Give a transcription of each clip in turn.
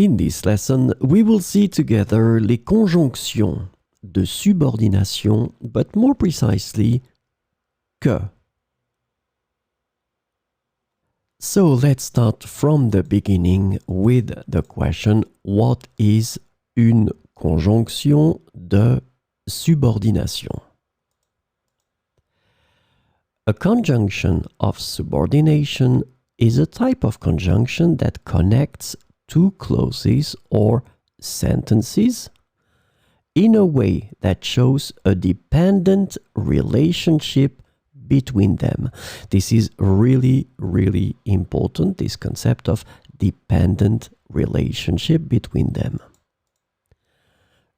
In this lesson, we will see together les conjonctions de subordination, but more precisely, que. So let's start from the beginning with the question, what is une conjonction de subordination? A conjunction of subordination is a type of conjunction that connects two clauses or sentences in a way that shows a dependent relationship between them. This is really, really important, this concept of dependent relationship between them.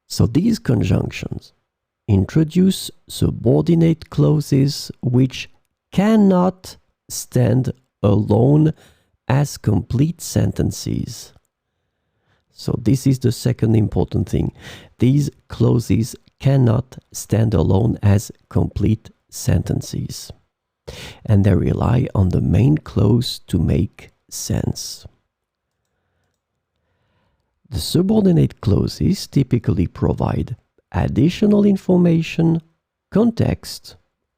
So these conjunctions introduce subordinate clauses which cannot stand alone as complete sentences. So this is the second important thing. These clauses cannot stand alone as complete sentences, and they rely on the main clause to make sense. The subordinate clauses typically provide additional information, context,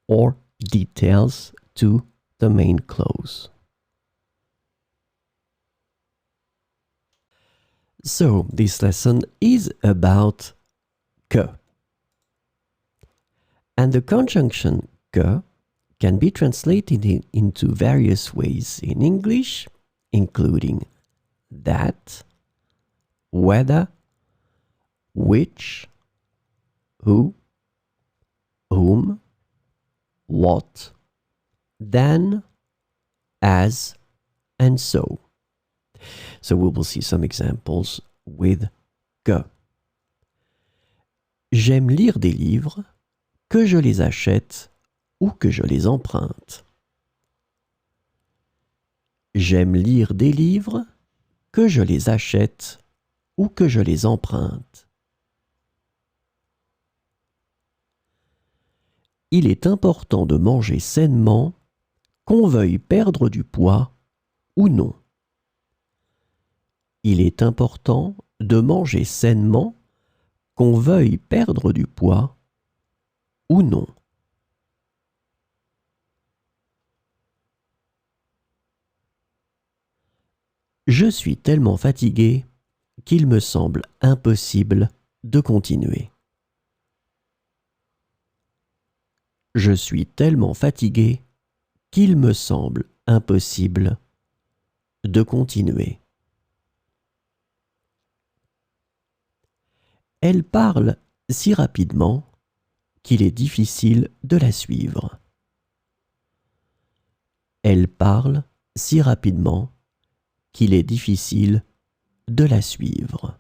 or details to the main clause. So this lesson is about que. And the conjunction que can be translated into various ways in English, including that, whether, which, who, whom, what, than, as, and so. So we will see some examples with que. J'aime lire des livres, que je les achète ou que je les emprunte. J'aime lire des livres, que je les achète ou que je les emprunte. Il est important de manger sainement, qu'on veuille perdre du poids ou non. Il est important de manger sainement, qu'on veuille perdre du poids ou non. Je suis tellement fatigué qu'il me semble impossible de continuer. Je suis tellement fatigué qu'il me semble impossible de continuer. Elle parle si rapidement qu'il est difficile de la suivre. Elle parle si rapidement qu'il est difficile de la suivre.